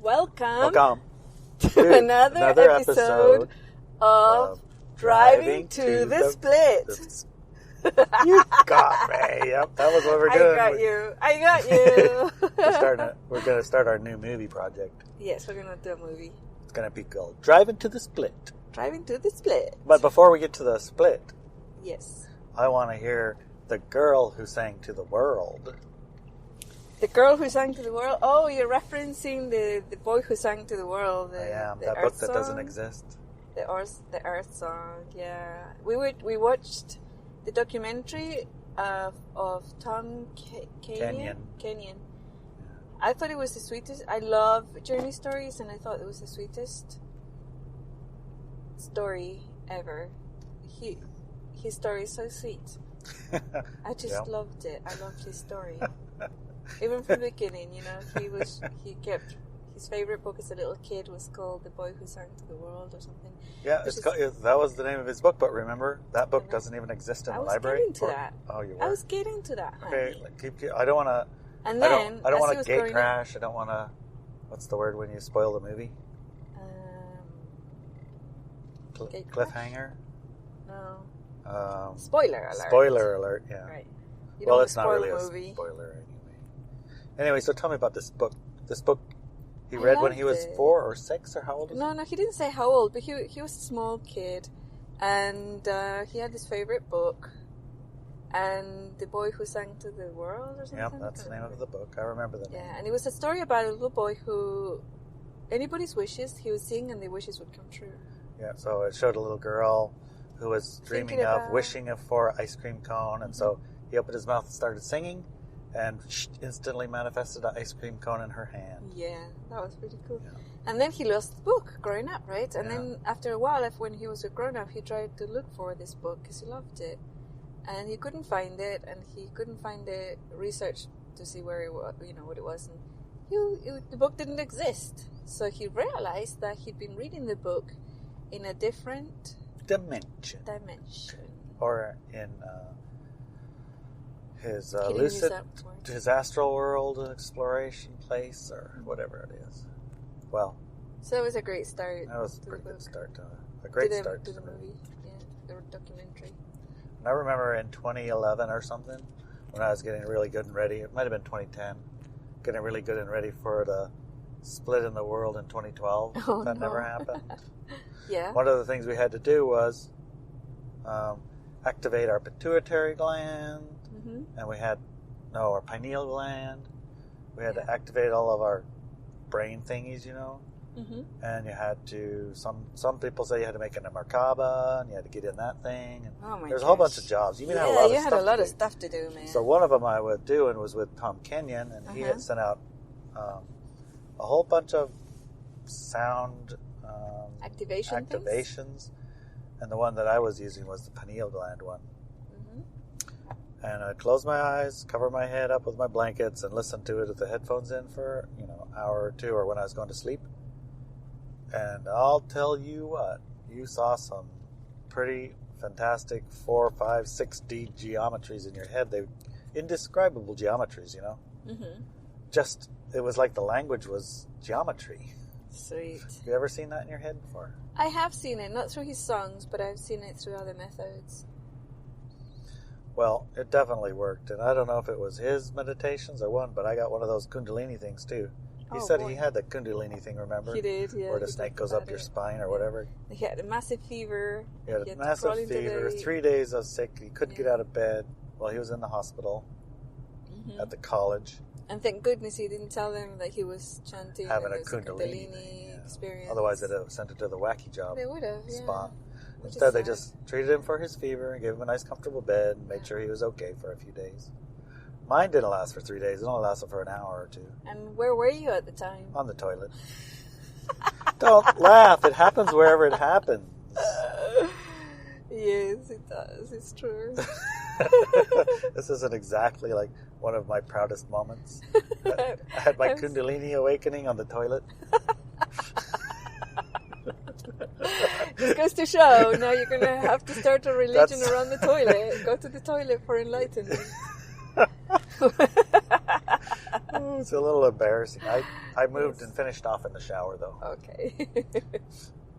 Welcome to another episode of Driving to the Split. You got me. Yep, that was what we're doing. I got you. We're going to start our new movie project. Yes, we're going to do a movie. It's going to be called Driving to the Split. Driving to the Split. But before we get to the split, yes, I want to hear the girl who sang to the world. The girl who sang to the world? Oh, you're referencing the boy who sang to the world. I am. That book that doesn't exist. The Earth song, yeah. We watched the documentary of Tom Kenyon. I thought it was the sweetest. I love journey stories, and I thought it was the sweetest story ever. His story is so sweet. I just loved it. I loved his story. Even from the beginning, he kept his favorite book as a little kid was called The Boy Who Sang to the World or something. Yeah, that was the name of his book, but remember, that book doesn't even exist in the library. I was getting to that. Oh, you were? I was getting to that, honey. Okay, I don't want to... And then, I don't want to gate crash. I don't want to... What's the word when you spoil the movie? Cliffhanger? No. Spoiler alert. Spoiler alert, yeah. Right. Well, it's not really a spoiler anyway. Anyway, so tell me about this book. This book he read when he was 4 or 6, or how old was he? No, he didn't say how old, but he was a small kid, and he had his favorite book, and The Boy Who Sang to the World or something. Yeah, that's the name of the book. I remember the name. Yeah, and it was a story about a little boy who, anybody's wishes, he would sing and the wishes would come true. Yeah, so it showed a little girl who was dreaming of wishing for an ice cream cone, and so he opened his mouth and started singing, and instantly manifested an ice cream cone in her hand. Yeah, that was pretty cool. Yeah. And then he lost the book growing up, right? And then after a while, when he was a grown-up, he tried to look for this book because he loved it. And he couldn't find it, and he couldn't find the research to see where it was, what it was. And the book didn't exist. So he realized that he'd been reading the book in a different... Dimension. Or in... his his astral world exploration place, or whatever it is. Well, so it was a great start. That was a pretty good start to a great start to the movie. Yeah, the documentary. And I remember in 2011 or something, when I was getting really good and ready. It might have been 2010, getting really good and ready for the split in the world in 2012. That never happened. Yeah. One of the things we had to do was activate our pituitary gland. And we had, our pineal gland. We had to activate all of our brain thingies, And you had to, some people say you had to make an Merkaba, and you had to get in that thing. And there's a whole bunch of jobs. You had a lot of stuff to do, man. So one of them I was doing was with Tom Kenyon, and he had sent out a whole bunch of sound activations. And the one that I was using was the pineal gland one. And I'd close my eyes, cover my head up with my blankets, and listen to it with the headphones in for, an hour or two, or when I was going to sleep. And I'll tell you what, you saw some pretty fantastic 4, 5, 6D geometries in your head. They indescribable geometries, Just, it was like the language was geometry. Sweet. Have you ever seen that in your head before? I have seen it, not through his songs, but I've seen it through other methods. Well, it definitely worked, and I don't know if it was his meditations or one, but I got one of those Kundalini things too. He said he had the Kundalini thing, remember? He did, yeah. Where the snake goes up your spine or whatever. He had a massive fever. He had a massive fever, 3 days of sick. He couldn't get out of bed while he was in the hospital at the college. And thank goodness he didn't tell them that he was chanting. Having a Kundalini experience. Otherwise, they'd have sent it to the wacky job spot. Instead, they just treated him for his fever and gave him a nice, comfortable bed and made sure he was okay for a few days. Mine didn't last for 3 days. It only lasted for an hour or two. And where were you at the time? On the toilet. Don't laugh. It happens wherever it happens. Yes, it does. It's true. This isn't exactly like one of my proudest moments. I had my Kundalini awakening on the toilet. This goes to show, now you're going to have to start a religion around the toilet. Go to the toilet for enlightenment. It's a little embarrassing. I moved and finished off in the shower, though. Okay.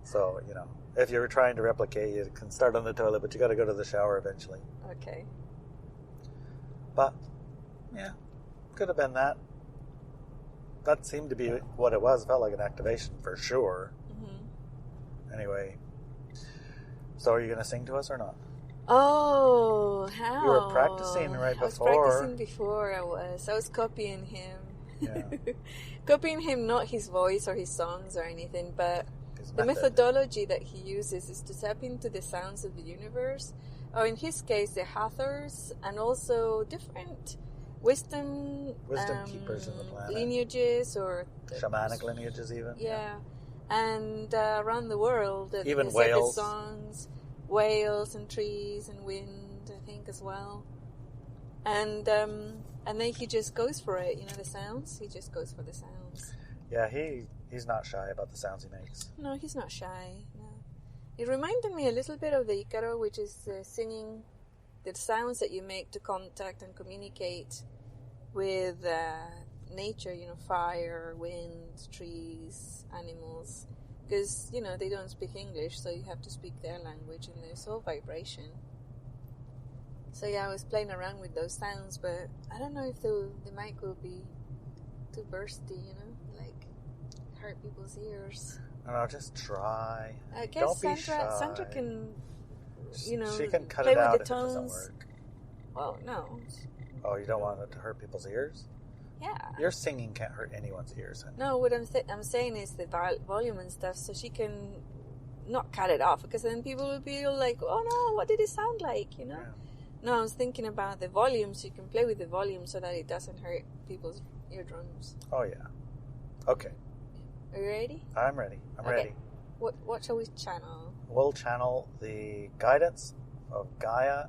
So, if you're trying to replicate, you can start on the toilet, but you got to go to the shower eventually. Okay. But, yeah, could have been that. That seemed to be what it was. Felt like an activation for sure. Mm-hmm. Anyway, so are you going to sing to us or not? Oh, how? You were practicing right before. I was practicing before. I was copying him. Yeah. Copying him, not his voice or his songs or anything, but the method. Methodology that he uses is to tap into the sounds of the universe, or in his case, the Hathors, and also different wisdom keepers in the planet. Lineages, or shamanic lineages even. Yeah. And around the world, even whales. Songs, whales and trees and wind, I think, as well. And then he just goes for it, the sounds. He just goes for the sounds. Yeah, he's not shy about the sounds he makes. No, he's not shy. No. It reminded me a little bit of the Icaro, which is singing the sounds that you make to contact and communicate with nature, fire, wind, trees, animals. Because, they don't speak English, so you have to speak their language, and there's all vibration. So, yeah, I was playing around with those sounds, but I don't know if the mic will be too bursty, like hurt people's ears. No, just try. I guess don't be shy. Sandra can, she can cut play it out with if the it doesn't tones. work. Well, no. Oh, you don't want it to hurt people's ears? Yeah. Your singing can't hurt anyone's ears, honey. No, what I'm saying is the volume and stuff, so she can not cut it off, because then people will be like, oh no, what did it sound like, Yeah. No, I was thinking about the volume, so you can play with the volume so that it doesn't hurt people's eardrums. Oh, yeah. Okay. Are you ready? I'm ready. I'm ready. What shall we channel? We'll channel the guidance of Gaia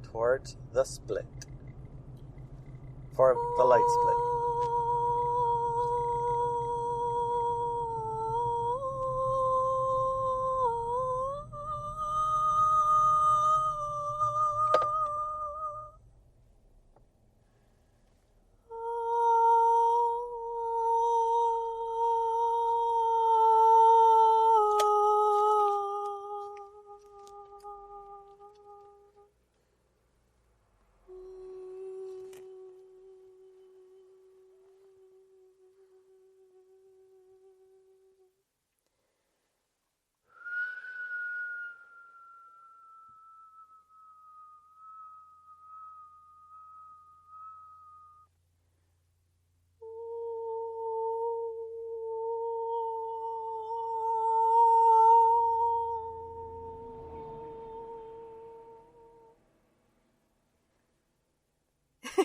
towards the split. For the light split.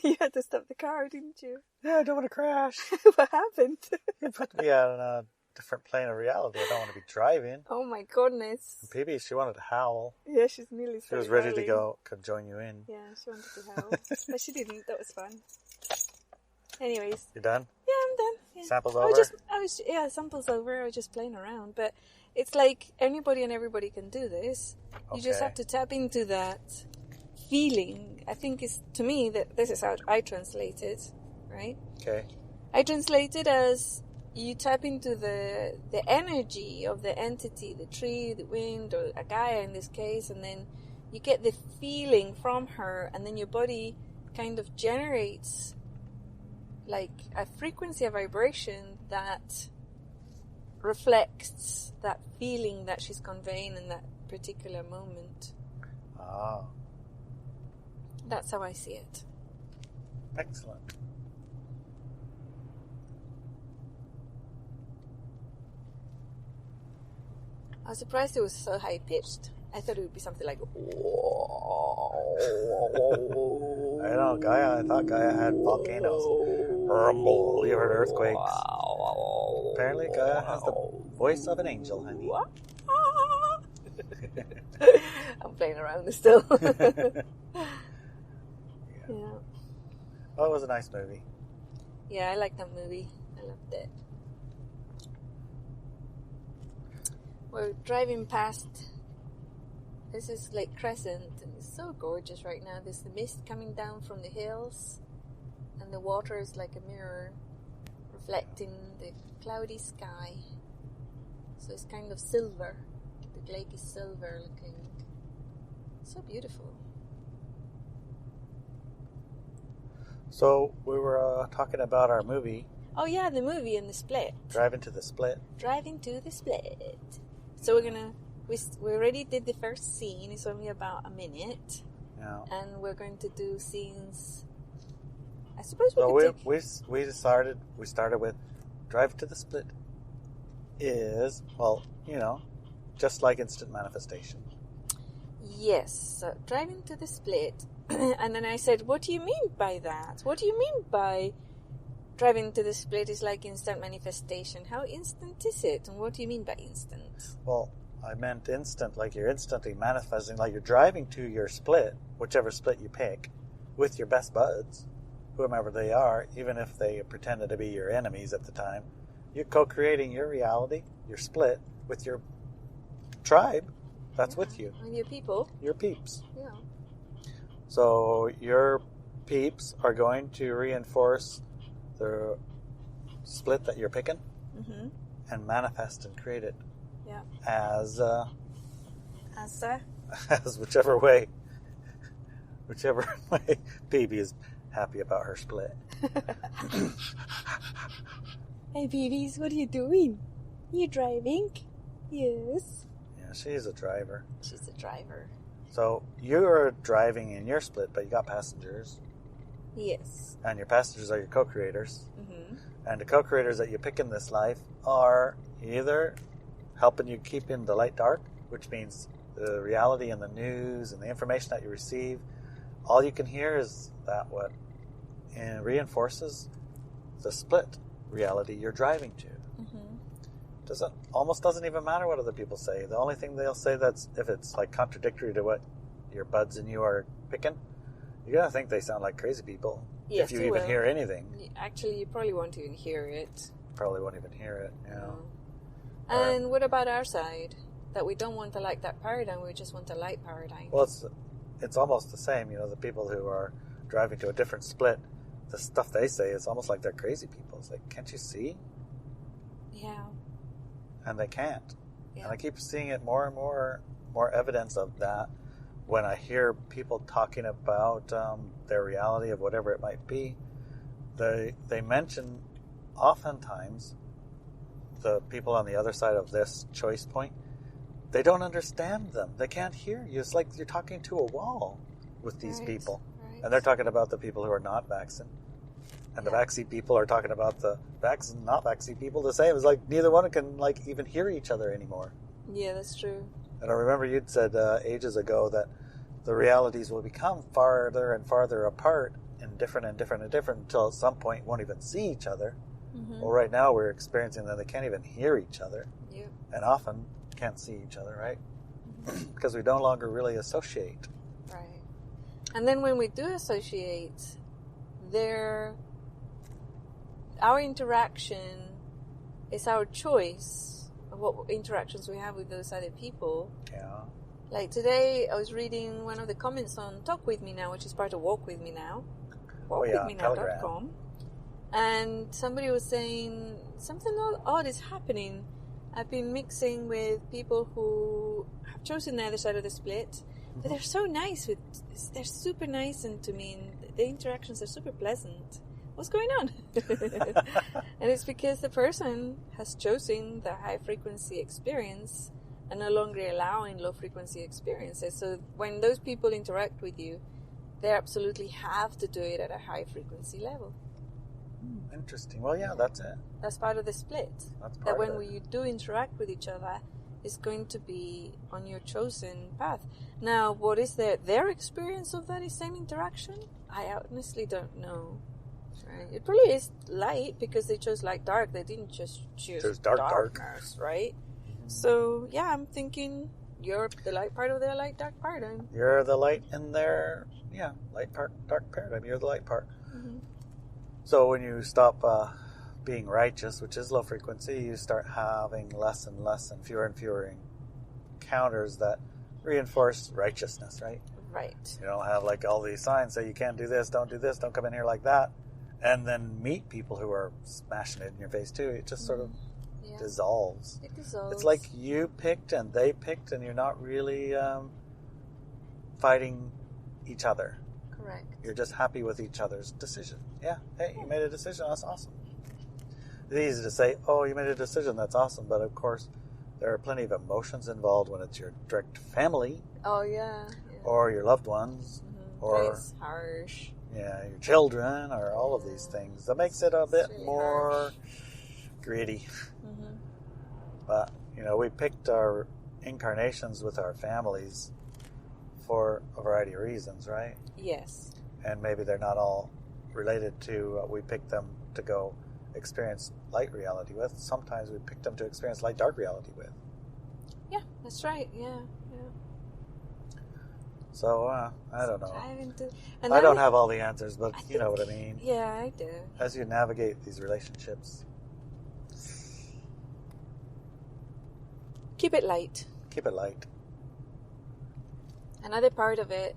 You had to stop the car, didn't you? Yeah, I don't want to crash. What happened? You put me on a different plane of reality. I don't want to be driving. Oh my goodness. Maybe she wanted to howl. Yeah, she's nearly She was ready to go, could join you in. Yeah, she wanted to howl. But she didn't. That was fun. Anyways. You done? Yeah, I'm done. Yeah. Samples over? Samples over. I was just playing around. But it's like anybody and everybody can do this. You just have to tap into that feeling. I think to me, that this is how I translate it, right? Okay. I translate it as you tap into the energy of the entity, the tree, the wind, or a Gaia in this case, and then you get the feeling from her, and then your body kind of generates like a frequency, a vibration that reflects that feeling that she's conveying in that particular moment. Ah. That's how I see it. Excellent. I was surprised it was so high pitched. I thought it would be something like. I know, Gaia. I thought Gaia had volcanoes. Rumble. You heard earthquakes. Apparently, Gaia has the voice of an angel, honey. I'm playing around still. Yeah. Oh, it was a nice movie. Yeah, I like that movie. I loved it. We're driving past. This is Lake Crescent, and it's so gorgeous right now. There's the mist coming down from the hills, and And the water is like a mirror reflecting the cloudy sky. So it's kind of silver. The lake is silver looking. So beautiful. So we were talking about our movie. Oh yeah, the movie and the split. Driving to the Split. Driving to the Split. So we already did the first scene. It's only about a minute. Yeah. And we're going to do scenes. I suppose we started with Drive to the Split is, well, just like instant manifestation. Yes, so driving to the Split. And then I said, what do you mean by that? What do you mean by driving to the Split is like instant manifestation? How instant is it? And what do you mean by instant? Well, I meant instant, like you're instantly manifesting, like you're driving to your split, whichever split you pick, with your best buds, whomever they are, even if they pretended to be your enemies at the time. You're co-creating your reality, your split, with your tribe that's with you. And your people. Your peeps. Yeah. So your peeps are going to reinforce the split that you're picking and manifest and create it as whichever way Phoebe is happy about her split. Hey Phoebe, what are you doing? You driving? Yes. Yeah, she's a driver. She's a driver. So you're driving in your split, but you got passengers. Yes. And your passengers are your co-creators. Mm-hmm. And the co-creators that you pick in this life are either helping you keep in the light dark, which means the reality and the news and the information that you receive, all you can hear is that what reinforces the split reality you're driving to. Almost doesn't even matter what other people say. The only thing they'll say that's if it's like contradictory to what your buds and you are picking, you're gonna think they sound like crazy people. Yes, if you even hear anything. Actually, you probably won't even hear it. Probably won't even hear it. Yeah. No. And what about our side? That we don't want a like that paradigm. We just want a light paradigm. Well, it's almost the same. The people who are driving to a different split, the stuff they say is almost like they're crazy people. It's like, can't you see? Yeah. And they can't. Yeah. And I keep seeing it more and more evidence of that when I hear people talking about their reality of whatever it might be. They mention oftentimes the people on the other side of this choice point, they don't understand them. They can't hear you. It's like you're talking to a wall with these people. Right. And they're talking about the people who are not vaccinated. And the vaccine people are talking about the not vaccine people the same. It's like neither one can even hear each other anymore. Yeah, that's true. And I remember you'd said ages ago that the realities will become farther and farther apart and different until at some point won't even see each other. Mm-hmm. Well, right now we're experiencing that they can't even hear each other. Yeah. And often can't see each other, right? Because we no longer really associate. Right. And then when we do associate, our interaction is our choice of what interactions we have with those other people. Yeah. Like today, I was reading one of the comments on Talk With Me Now, which is part of Walk With Me Now. WalkWithMeNow.com. And somebody was saying, something odd is happening. I've been mixing with people who have chosen the other side of the split, but they're so nice. They're super nice and to me, and the interactions are super pleasant. What's going on? And it's because the person has chosen the high frequency experience and no longer allowing low frequency experiences. So when those people interact with you, they absolutely have to do it at a high frequency level. Interesting. Well, yeah, that's it. That's part of the split. That's part that when of it. you do interact with each other, it's going to be on your chosen path. Now, what is their experience of that same interaction? I honestly don't know. Right. It probably is light because they chose light dark. They didn't just choose darkness, right? Mm-hmm. So yeah, I'm thinking you're the light part of their light dark paradigm. You're the light in their light part dark paradigm. You're the light part. Mm-hmm. So when you stop being righteous, which is low frequency, you start having less and less and fewer encounters that reinforce righteousness, right? Right. You don't have all these signs say you can't do this, don't come in here like that. and then meet people who are smashing it in your face too, it just sort of dissolves. It dissolves. It's like you picked and they picked, and you're not really fighting each other. Correct. You're just happy with each other's decision. Yeah, hey, you made a decision, that's awesome. It's easy to say, oh, you made a decision, that's awesome, but of course there are plenty of emotions involved when it's your direct family. Oh, yeah. Or your loved ones. Mm-hmm. Or it's harsh. Yeah, your children, or all of these things. That makes it a bit really more harsh. gritty. Mm-hmm. But, we picked our incarnations with our families for a variety of reasons, right? Yes. And maybe they're not all related to we picked them to go experience light reality with. Sometimes we picked them to experience light dark reality with. Yeah, that's right. Yeah. So, I don't know. I don't have all the answers, but you know what I mean. Yeah, I do. As you navigate these relationships, keep it light. Keep it light. Another part of it,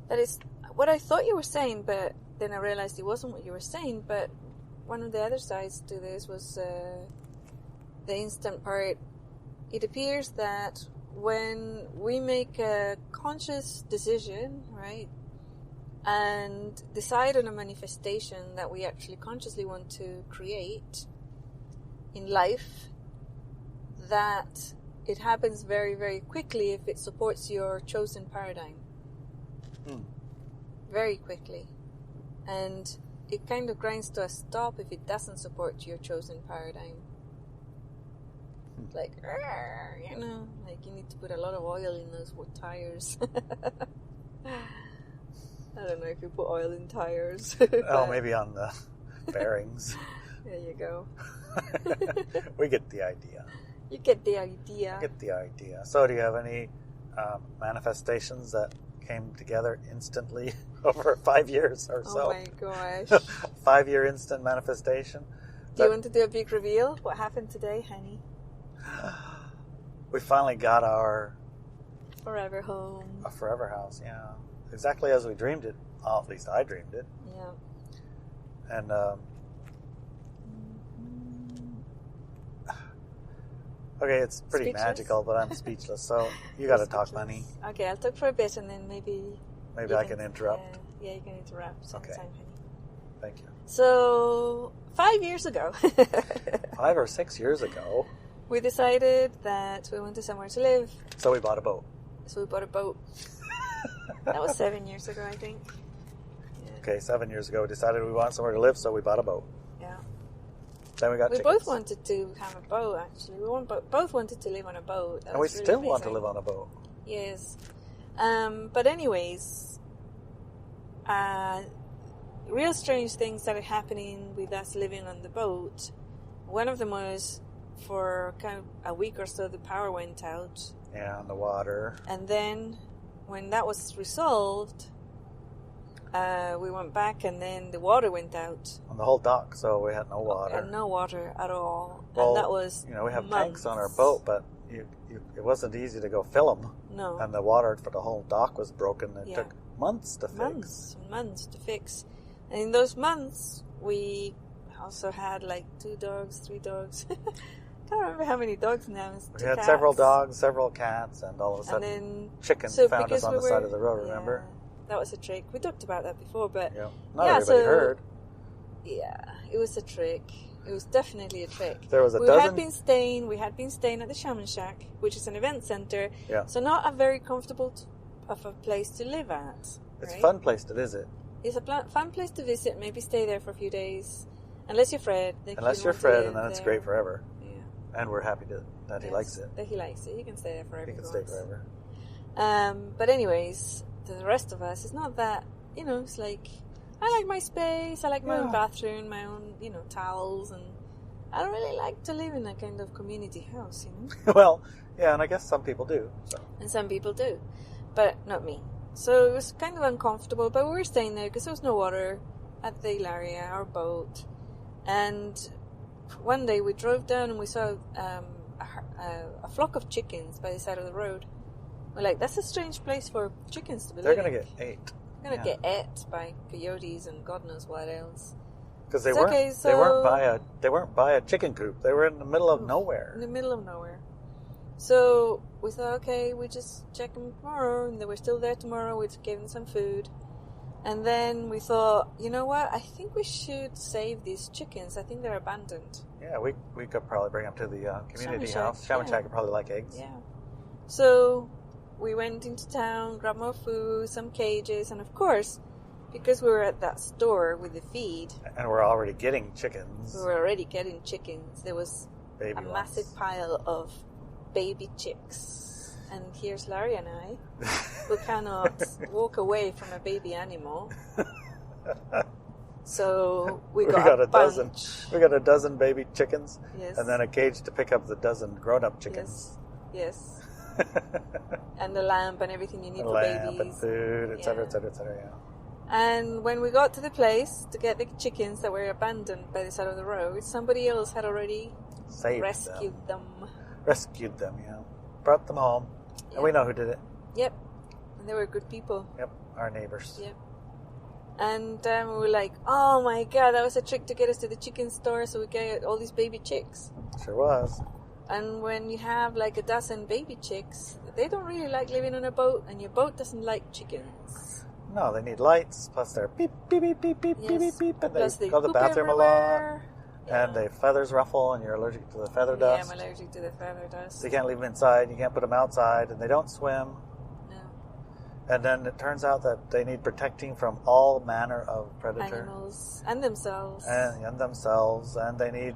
that is what I thought you were saying, but then I realized it wasn't what you were saying, but one of the other sides to this was the instant part. It appears that when we make a conscious decision, right, and decide on a manifestation that we actually consciously want to create in life, that it happens very, very quickly if it supports your chosen paradigm. Very quickly. And it kind of grinds to a stop if it doesn't support your chosen paradigm. Like, like you need to put a lot of oil in those tires. I don't know if you put oil in tires. Oh, maybe on the bearings. There you go. We get the idea. You get the idea. Get the idea. So do you have any manifestations that came together instantly over 5 years or so? Oh my gosh. 5-year instant manifestation? Do you want to do a big reveal? What happened today, honey? We finally got our forever home. A forever house, yeah. Exactly as we dreamed it. Oh, at least I dreamed it. Yeah. And okay, it's pretty magical, but I'm speechless. So you got to talk money. Okay, I'll talk for a bit, and then maybe I can interrupt. Yeah, you can interrupt sometime, honey. Thank you. So 5 years ago, 5 or 6 years ago, we decided that we wanted somewhere to live. So we bought a boat. That was 7 years ago, I think. Yeah. Okay, 7 years ago, we decided we want somewhere to live, so we bought a boat. Yeah. Then we got chickens. We both wanted to have a boat, actually. We both wanted to live on a boat. And we still want to live on a boat. Yes. But anyways, real strange things started happening with us living on the boat. One of them was, for kind of a week or so, the power went out. Yeah, on the water. And then when that was resolved, we went back, and then the water went out on the whole dock, so we had no water. And no water at all. Well, and that was we have months. tanks on our boat, but it wasn't easy to go fill them. No. And the water for the whole dock was broken. It took months to fix. Months to fix. And in those months, we also had like 2 dogs, 3 dogs. I can't remember how many dogs now. We had several dogs, several cats, and all of a sudden, then, chickens found us on the side of the road, remember? That was a trick. We talked about that before, but... Yeah. Not everybody heard. Yeah, it was a trick. It was definitely a trick. There was a dozen... We had been staying at the Shaman Shack, which is an event center. Yeah. So not a very comfortable of a place to live at. It's a fun place to visit. It's a fun place to visit. Maybe stay there for a few days. Unless you're Fred. Unless you're Fred, and then it's great forever. Yeah. And we're happy that he likes it. That he likes it. He can stay there forever. He can stay forever. But anyways, the rest of us, it's not that, it's like, I like my space, I like my own bathroom, my own, towels, and I don't really like to live in a kind of community house, Well, yeah, and I guess some people do. So. And some people do, but not me. So it was kind of uncomfortable, but we were staying there because there was no water at the Inelia, our boat. And one day we drove down and we saw a flock of chickens by the side of the road. We're like, that's a strange place for chickens to be living. They're going to get ate. They're going to get ate by coyotes and God knows what else. Because they It's weren't. okay, They weren't so- by a chicken coop. They were in the middle of nowhere. In the middle of nowhere. So we thought, okay, we just check them tomorrow, and they were still there tomorrow. We gave them some food. And then we thought, you know what? I think we should save these chickens. I think they're abandoned. Yeah, we could probably bring them to the community Shaman house. Shack, Shaman yeah. Shack would probably like eggs. Yeah. So we went into town, grabbed more food, some cages, and of course, because we were at that store with the feed, And we're already getting chickens. we were already getting chickens. There was Baby a ones. massive pile of baby chicks. And here's Larry and I, who cannot walk away from a baby animal. So we got a dozen. bunch. We got a dozen baby chickens. Yes. And then a cage to pick up the dozen grown-up chickens. Yes. And the lamp and everything you need And for lamp babies. and food, etc., Yeah. etc., etc. Yeah. And when we got to the place to get the chickens that were abandoned by the side of the road, somebody else had already Saved rescued them. Rescued them, yeah. Brought them home. Yeah. And we know who did it. Yep. And they were good people. Yep, our neighbors. Yep. And we were like, oh my god, that was a trick to get us to the chicken store so we get all these baby chicks. Sure was. And when you have like a dozen baby chicks, they don't really like living on a boat, and your boat doesn't like chickens. No, they need lights, plus they're beep, beep, beep, beep, beep, beep, beep, beep, and Plus they go to the poop bathroom everywhere. a lot, and their feathers ruffle, and you're allergic to the feather Yeah, dust. I'm allergic to the feather dust. So you can't leave them inside, you can't put them outside, and they don't swim. No. And then it turns out that they need protecting from all manner of predator. Animals and themselves. And themselves, and they need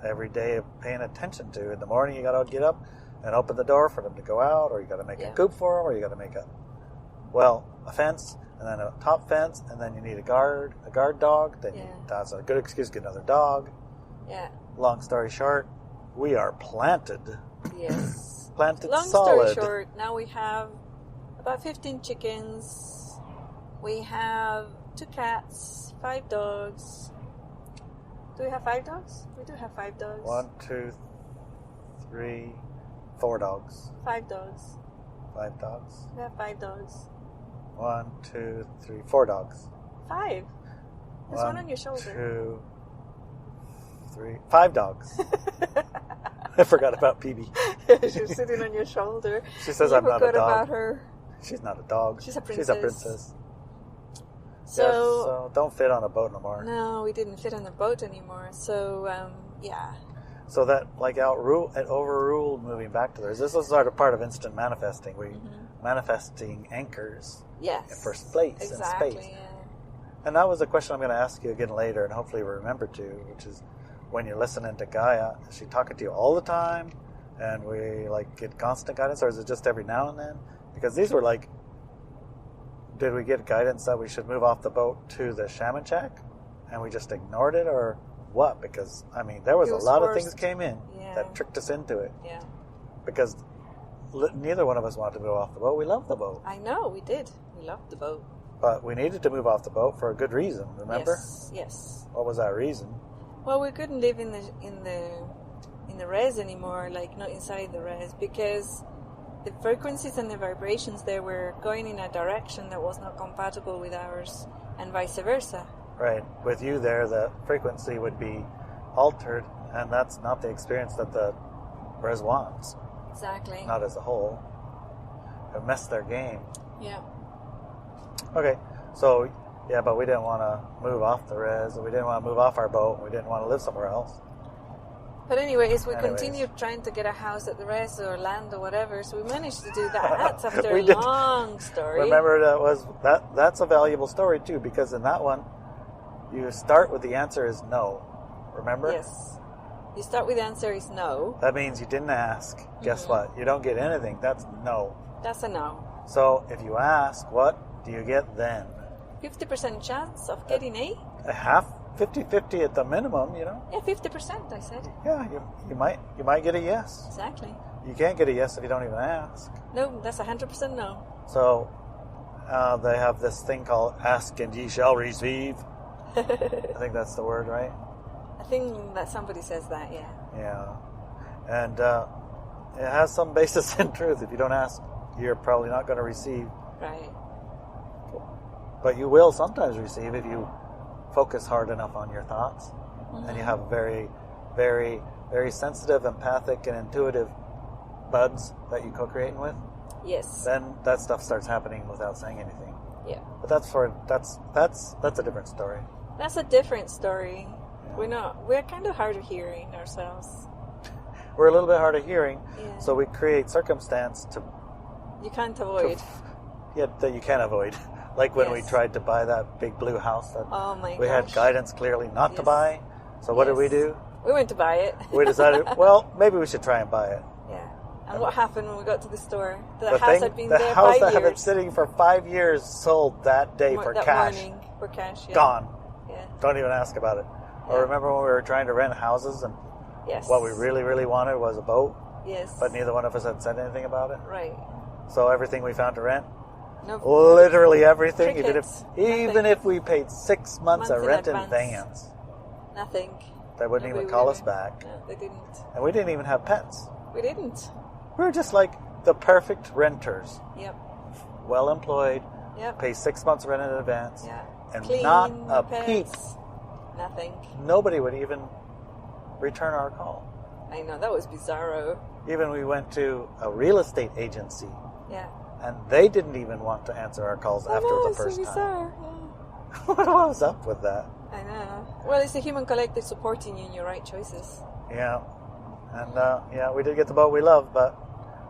every day of paying attention to. In the morning, you got to get up and open the door for them to go out, or you got to make a coop for them, or you got to make a fence, and then a top fence, and then you need a guard dog. Then that's a good excuse to get another dog. Yeah. Long story short, we are planted. Yes. Planted Long solid. story short, now we have about 15 chickens. We have 2 cats, 5 dogs. Do we have 5 dogs? We do have 5 dogs. 1, 2, 3, 4 dogs. 5 dogs. 5 dogs. We have 5 dogs. 1, 2, 3, 4 dogs. 5. There's one on your shoulder. 2, 3, 5 dogs. I forgot about PB. She's sitting on your shoulder. She says You I'm not a forgot dog. about her. She's not a dog. She's a She's a princess. princess. So, Yes, so don't fit on a boat no more. no, we didn't fit on the boat anymore. So, yeah. So that it overruled moving back to theirs. This was sort of part of instant manifesting. We manifesting anchors Yes. for place exactly, and space. Yeah. And that was a question I'm going to ask you again later, and hopefully remember to, which is when you're listening to Gaia, is she talking to you all the time, and we get constant guidance, or is it just every now and then? Because these were did we get guidance that we should move off the boat to the Shaman Shack, and we just ignored it, or what? Because there was It a was lot of forced. things came in Yeah. that tricked us into it. Yeah. Because neither one of us wanted to move off the boat. We love the boat, I know, we did. We loved the boat. but we needed to move off the boat for a good reason. Remember? Yes. What was that reason? Well, we couldn't live in the res anymore, not inside the res, because the frequencies and the vibrations there were going in a direction that was not compatible with ours, and vice versa. Right. With you there, the frequency would be altered, and that's not the experience that the res wants. Exactly. Not as a whole. It messed their game. Yeah. Okay, so, yeah, but we didn't want to move off the res, and we didn't want to move off our boat, and we didn't want to live somewhere else. But anyways, we continued trying to get a house at the res or land or whatever, so we managed to do that after We a did. long story. Remember, that's a valuable story, too, because in that one, you start with the answer is no. Remember? Yes. You start with the answer is no. That means you didn't ask. Guess what? You don't get anything. That's no. That's a no. So if you ask, what do you get then? 50% chance of getting A? A half, 50-50 at the minimum, Yeah, 50%, I said. Yeah, you might get a yes. Exactly. You can't get a yes if you don't even ask. No, that's 100% no. So they have this thing called ask and ye shall receive. I think that's the word, right? I think that somebody says that, yeah. Yeah. And it has some basis in truth. If you don't ask, you're probably not going to receive. Right. But you will sometimes receive if you focus hard enough on your thoughts, and you have very, very, very sensitive, empathic, and intuitive buds that you co-creating with, Yes. then that stuff starts happening without saying anything. Yeah. But that's a different story. That's a different story. Yeah. We're kind of hard of hearing ourselves. We're a little bit hard of hearing, Yeah. so we create circumstance You can't avoid. that you can't avoid. Like when we Yes. tried to buy that big blue house that Oh my we had gosh. guidance clearly not to Yes. buy. So what did we Yes. do? We went to buy it. We decided, well, maybe we should try and buy it. Yeah. And what happened when we got to the store? The The house had been the there house 5 that had been years. sitting for 5 years sold that day for that cash. morning for cash. Yeah. Gone. Yeah. Don't even ask about it. Or Yeah. remember when we were trying to rent houses and Yes. what we really, really wanted was a boat, Yes. but neither one of us had said anything about it. Right. So everything we found to rent, No. literally everything, Crickets. even if we paid 6 months of Months in rent in advance. vans, Nothing. they wouldn't Nobody even call would us back. No, they didn't. And we didn't even have pets. We didn't. We were just like the perfect renters. Yep. Well employed, Yep. pay 6 months rent in advance, Yeah. and Clean, not no a pets, peep. Nothing. Nobody would even return our call. I know, that was bizarro. Even we went to a real estate agency, Yeah. and they didn't even want to answer our calls I after know, the it's so first time. bizarre. What was up with that? Yeah. I know. Well, it's the human collective supporting you in your right choices. Yeah. And, we did get the boat we love, but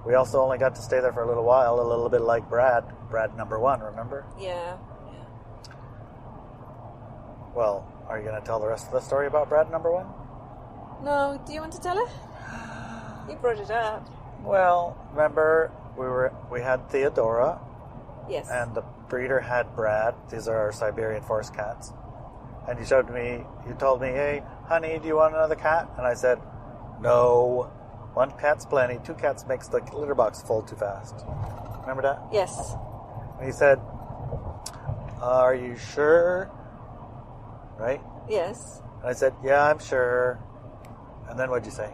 we also only got to stay there for a little while, a little bit like Brad number 1, remember? Yeah. Well, are you going to tell the rest of the story about Brad number 1? No, do you want to tell it? You brought it up. Well, remember, we had Theodora, Yes. and the breeder had Brad. These are our Siberian forest cats. And you told me, hey, honey, do you want another cat? And I said, no. 1 cat's plenty. 2 cats makes the litter box full too fast. Remember that? Yes. And he said, are you sure? Right? Yes. And I said, yeah, I'm sure. And then what'd you say?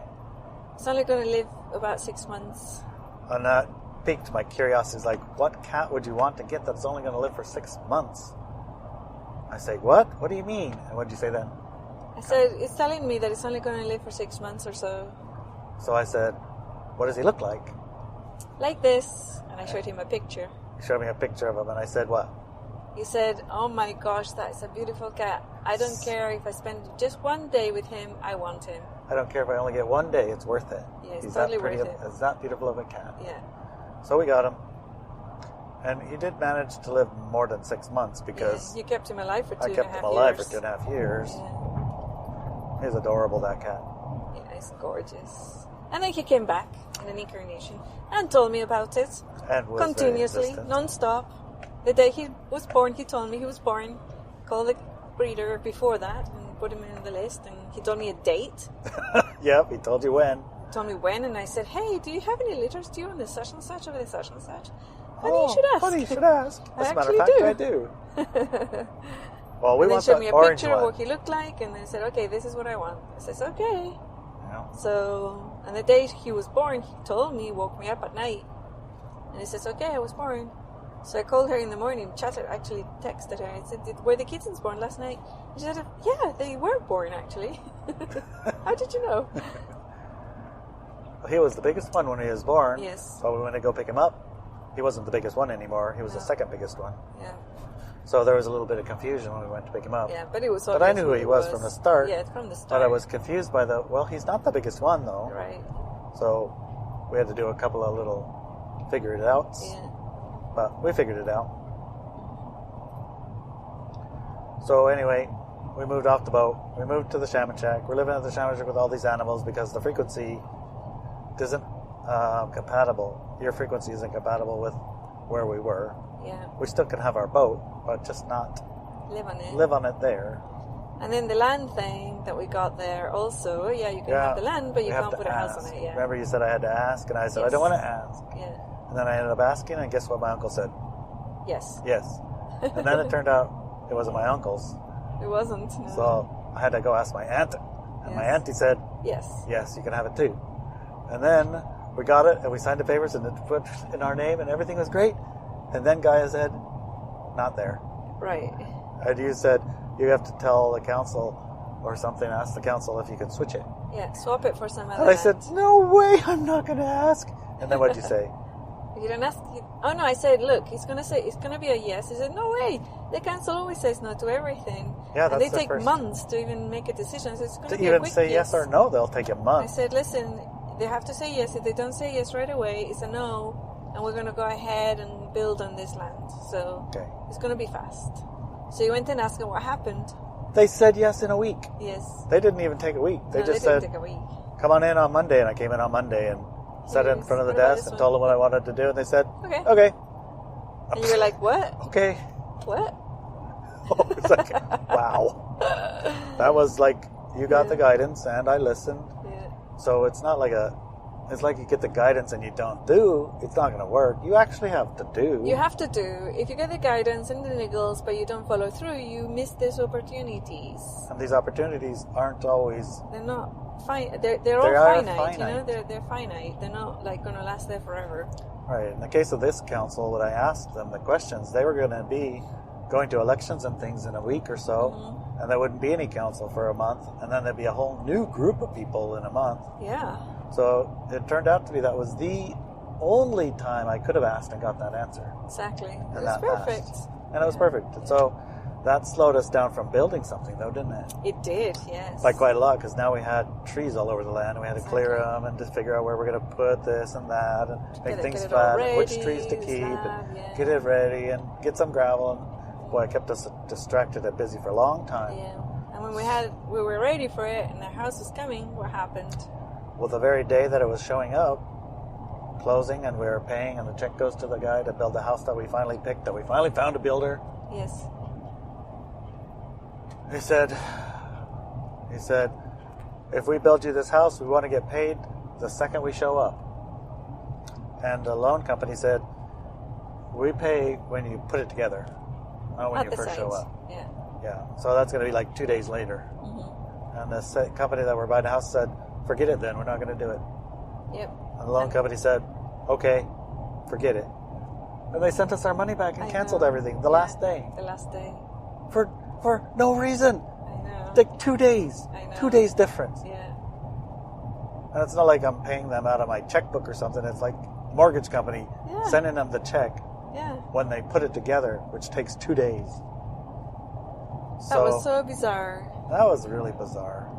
It's only going to live about 6 months. And that piqued my curiosity. It's like, what cat would you want to get that's only going to live for 6 months? I say, what? What do you mean? And what'd you say then? I said, it's telling me that it's only going to live for 6 months or so. So I said, what does he look like? Like this. And I showed him a picture. He showed me a picture of him, and I said, what? He said, oh my gosh, that's a beautiful cat. I don't care if I spend just 1 day with him, I want him. I don't care if I only get 1 day, it's worth it. Yeah, it's He's totally that pretty, worth it. It's that beautiful of a cat. Yeah. So we got him. And he did manage to live more than 6 months because You kept him alive for 2.5 I years. kept him alive for 2.5 years. Yeah. He's adorable, that cat. Yeah, he's gorgeous. And then he came back in an incarnation and told me about it. And was Continuously, very insistent. non-stop. The day he was born, he told me he was born. Called the breeder before that and put him in the list. And he told me a date. Yep, he told you when. He told me when, and I said, hey, do you have any litters due on the such and such over the such and such? Funny you should ask. Funny you should ask. I As a matter of actually fact, do. I do. Well, we And then want showed the me a orange picture of one. what he looked like, and then said, okay, this is what I want. I says, okay. Yeah. So, and the day he was born, he told me, woke me up at night. And he says, okay, I was born. So I called her in the morning, actually texted her. I said, were the kittens born last night? And she said, yeah, they were born, actually. How did you know? Well, he was the biggest one when he was born. Yes. But when we went to go pick him up, he wasn't the biggest one anymore. He was the No. second biggest one. Yeah. So there was a little bit of confusion when we went to pick him up. Yeah, but it was But I obvious knew who he was from the start. Yeah, from the start. But I was confused by he's not the biggest one, though. Right. So we had to do a couple of little figure it outs. Yeah. But we figured it out. So anyway, we moved off the boat. We moved to the shaman shack. We're living at the shaman shack with all these animals because the frequency isn't compatible. Your frequency isn't compatible with where we were. Yeah. We still can have our boat, but just not Live on it. there. And then the land thing that we got there also, you can have the land, but you have can't to put a house ask. on it. Yeah. Remember you said I had to ask, and I said, I don't Yes. want to ask. Yeah. And then I ended up asking, and guess what my uncle said? Yes. Yes. And then it turned out it wasn't my uncle's. It wasn't. No. So I had to go ask my aunt. And my Yes. auntie said, Yes. yes, you can have it too. And then we got it, and we signed the papers, and it put in our name, and everything was great. And then Gaia said, not there. Right. And you said, you have to tell the council or something, ask the council if you can switch it. Yeah, swap it for some other And I said, no way, I'm not going to ask. And then what'd you say? You didn't ask. Oh no, I said, look, it's gonna be a yes. He said, no way. The council always says no to everything. Yeah, and that's they take first. months to even make a decision. So it's gonna To be a even quick say yes or no, they'll take a I month. said, listen, they have to say yes. If they don't say yes right away, it's a no, and we're gonna go ahead and build on this land. So it's gonna be fast. So you went and asked them what happened. They said yes in a week. Yes. They didn't even take a week. They just didn't said, take a week. come on in on Monday. And I came in on Monday and sat in front of the What about desk this and one? told them what I wanted to do. And they said, Okay. okay. And you were like, what? Okay. What? It's like, wow. That was like, you got the guidance and I listened. Yeah. So it's not like it's like you get the guidance and you don't do, it's not going to work. You actually have to do. You have to do. If you get the guidance and the niggles, but you don't follow through, you miss these opportunities. And these opportunities aren't always... They're not fine. They're all finite, you know? They're finite. They're not like going to last there forever. Right. In the case of this council, when I asked them the questions, they were going to be going to elections and things in a week or so, and there wouldn't be any council for a month, and then there'd be a whole new group of people in a month. Yeah. So it turned out to be that was the only time I could have asked and got that answer. Exactly. It And was that perfect. fast. And it was perfect. And so that slowed us down from building something, though, didn't it? It did, yes. By quite a lot, because now we had trees all over the land, and we had to clear them and just figure out where we're going to put this and that, and make things get it all flat, and which ready, trees to keep, slab, and get it ready, and get some gravel. And boy, it kept us distracted and busy for a long time. Yeah. And when we were ready for it, and the house was coming, what happened? Well, the very day that it was showing up, closing, and we were paying, and the check goes to the guy to build the house that we finally picked, that we finally found a builder. Yes. He said, if we build you this house, we want to get paid the second we show up. And the loan company said, we pay when you put it together, not when you first show up. Yeah. Yeah. So that's going to be like 2 days later. And the company that we're buying the house said, forget it then, we're not going to do it. Yep. And the loan company said, okay, forget it. And they sent us our money back and canceled everything the last day. The last day. For no reason. I know. Like 2 days. I know. 2 days difference. Yeah. And it's not like I'm paying them out of my checkbook or something. It's like mortgage company sending them the check when they put it together, which takes 2 days. That was so bizarre. That was really bizarre.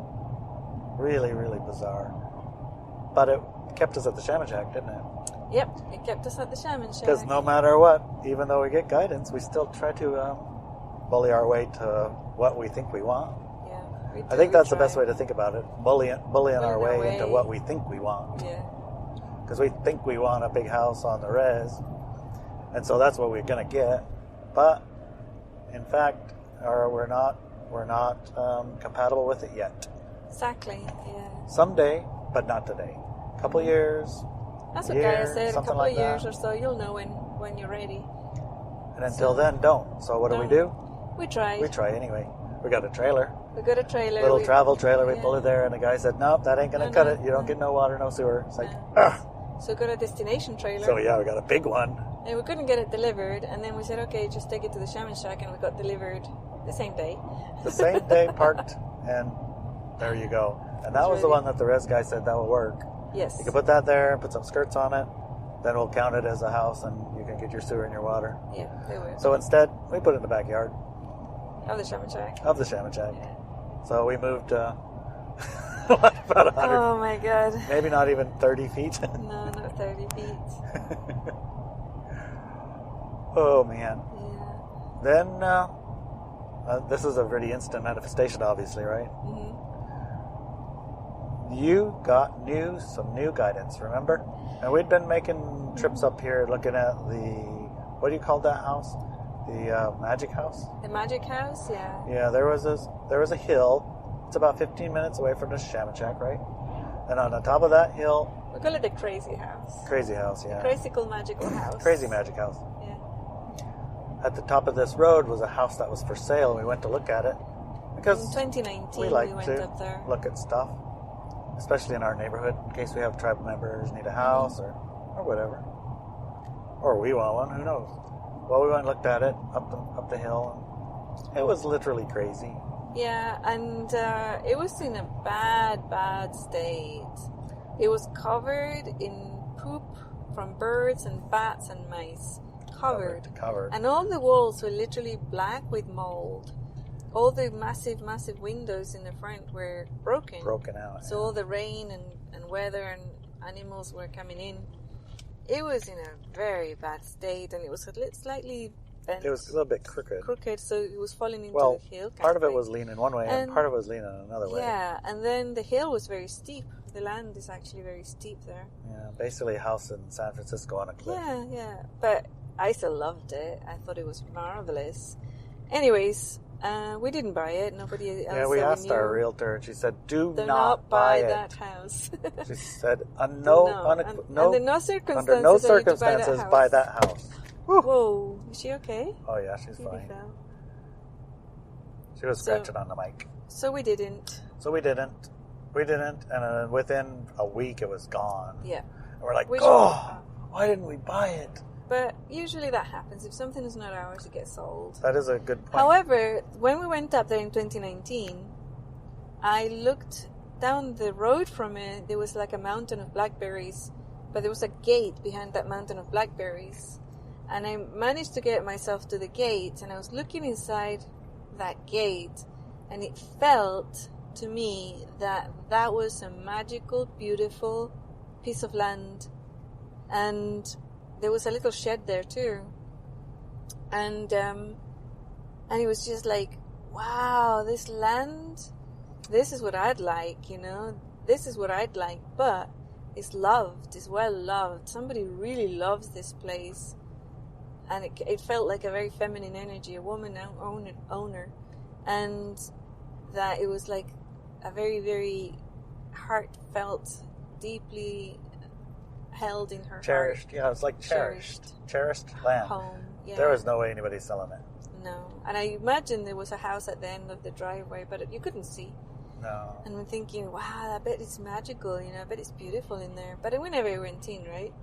Really, really bizarre. But it kept us at the Shaman Shack, didn't it? Yep, it kept us at the Shaman Shack. Because no matter what, even though we get guidance, we still try to bully our way to what we think we want. Yeah, I think that's the best way to think about it. Bullying our way into what we think we want. Yeah. Because we think we want a big house on the res, and so that's what we're going to get. But in fact, we're not compatible with it yet. Exactly. Yeah. Someday, but not today. A couple years. That's what Gaia said. A couple like of years that. or so, you'll know when you're ready. And until then, don't. So what do? We tried. We try anyway. We got a trailer. We got a trailer. Little travel trailer. We pull it there, and the guy said, "Nope, that ain't gonna cut it. You don't get no water, no sewer." It's like, ugh. So we got a destination trailer. So yeah, we got a big one. And we couldn't get it delivered, and then we said, okay, just take it to the Shaman Shack, and we got delivered the same day. The same day, parked, and there you go. And that was the one that the res guy said that will work. Yes. You can put that there, put some skirts on it, then we'll count it as a house, and you can get your sewer and your water. Yeah, they were. So instead, we put it in the backyard. Of the Shaman Shack. Of the Shaman Shack. Yeah. So we moved about 100. Oh my God. Maybe not even 30 feet. No, not 30 feet. Oh, man. Yeah. Then, this is a really instant manifestation, obviously, right? Mm-hmm. You got some new guidance, remember? And we'd been making trips up here looking at what do you call that house? The magic house? The magic house, yeah. Yeah, there was a hill. It's about 15 minutes away from the Shaman Shack, right? And on the top of that hill... We call it the crazy house. Crazy house, yeah. Crazy cool magical house. Crazy magic house. Yeah. At the top of this road was a house that was for sale, and we went to look at it. Because in 2019, we like went to up there. look at stuff, especially in our neighborhood, in case we have tribal members need a house or whatever. Or we want one, who knows? Well, we went and looked at it up the hill, It was literally crazy. Yeah, and it was in a bad state. It was covered in poop from birds and bats and mice. Covered. And all the walls were literally black with mold. All the massive windows in the front were broken out. So all the rain and weather and animals were coming in. It was in a very bad state, and it was slightly bent. It was a little bit crooked. So it was falling into the hill. Part of it was leaning one way and part of it was leaning another way. Yeah, and then the hill was very steep. The land is actually very steep there. Yeah, basically a house in San Francisco on a cliff. Yeah. But I still loved it. I thought it was marvelous. Anyways, we didn't buy it. Nobody else. Yeah, we asked our realtor, and she said, "Do not buy it. that house." She said, under no circumstances buy that house. Whoa, is she okay? Oh yeah, she's fine. She was scratching on the mic. So we didn't. And within a week it was gone. Yeah. And we're like, why didn't we buy it? But usually that happens. If something is not ours, it gets sold. That is a good point. However, when we went up there in 2019, I looked down the road from it. There was like a mountain of blackberries, but there was a gate behind that mountain of blackberries. And I managed to get myself to the gate, and I was looking inside that gate, and it felt to me that was a magical, beautiful piece of land. And there was a little shed there too, and it was just like, wow, this land, this is what I'd like, this is what I'd like, but it's loved, it's well loved. Somebody really loves this place, and it felt like a very feminine energy, a woman owner, and that it was like a very, very heartfelt, deeply held in her cherished heart. Yeah, it was like cherished land. Home. Yeah. There was no way anybody's selling it. No. And I imagine there was a house at the end of the driveway, but you couldn't see. No. And I'm thinking, wow, I bet it's magical, I bet it's beautiful in there. But we never went in, right?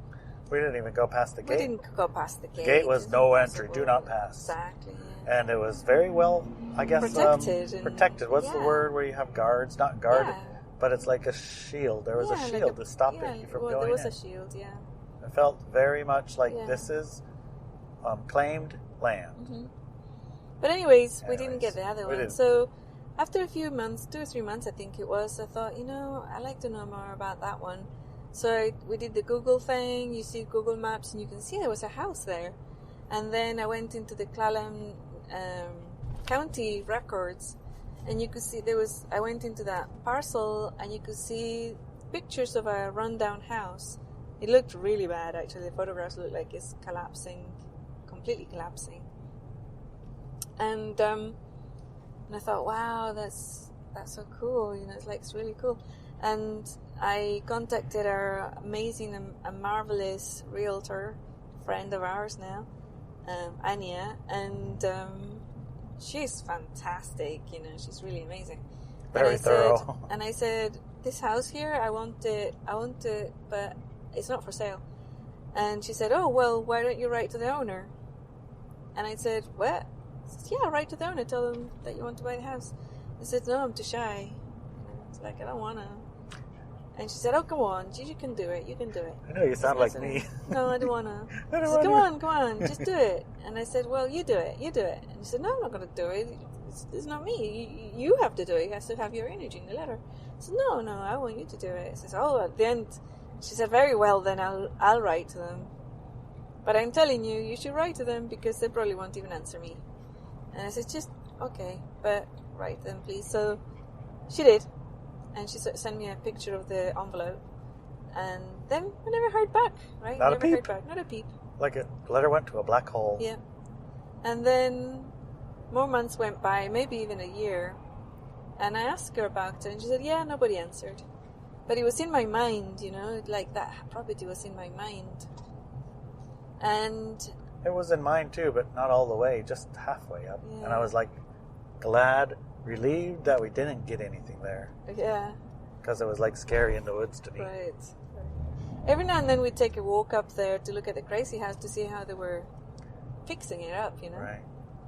We didn't even go past the gate. We didn't go past the gate. The gate was no entry, do not pass. Exactly, yeah. And it was very well, I guess, protected. What's the word where you have guards? Not guard. Yeah. But it's like a shield. There was a shield to stop you from going in. There was a shield, yeah. It felt very much like this is claimed land. Mm-hmm. But anyways, we didn't get the other one. So after a few months, 2 or 3 months I think it was, I thought, I'd like to know more about that one. So we did the Google thing. You see Google Maps and you can see there was a house there. And then I went into the Clallam county records, and you could see I went into that parcel, and you could see pictures of a rundown house. It looked really bad, actually. The photographs looked like it's collapsing, completely collapsing. And I thought, wow, that's so cool. It's really cool. And I contacted our amazing and marvelous realtor, friend of ours now, Anya, and she's fantastic, she's really amazing. Very thorough. And I said, this house here, I want it, but it's not for sale. And she said, oh, well, why don't you write to the owner? And I said, what? She said, yeah, write to the owner, tell them that you want to buy the house. I said, no, I'm too shy. It's like, I don't want to. And she said, oh, come on, you can do it, I know, you sound like me. No, I don't want to. She said, come on, just do it. And I said, well, you do it. And she said, no, I'm not going to do it. It's not me. You have to do it. You have to have your energy in the letter. I said, no, I want you to do it. She said, oh, at the end, she said, very well, then I'll write to them. But I'm telling you, you should write to them because they probably won't even answer me. And I said, just, okay, but write them, please. So she did. And she sent me a picture of the envelope. And then we never heard back, right? Not a peep. Not a peep. Like a letter went to a black hole. Yeah. And then more months went by, maybe even a year. And I asked her about it, and she said, yeah, nobody answered. But it was in my mind, like that property was in my mind. And it was in mine too, but not all the way, just halfway up. Yeah. And I was like relieved that we didn't get anything there. Yeah. Because it was like scary in the woods to me. Right. Every now and then we'd take a walk up there to look at the crazy house to see how they were fixing it up, Right.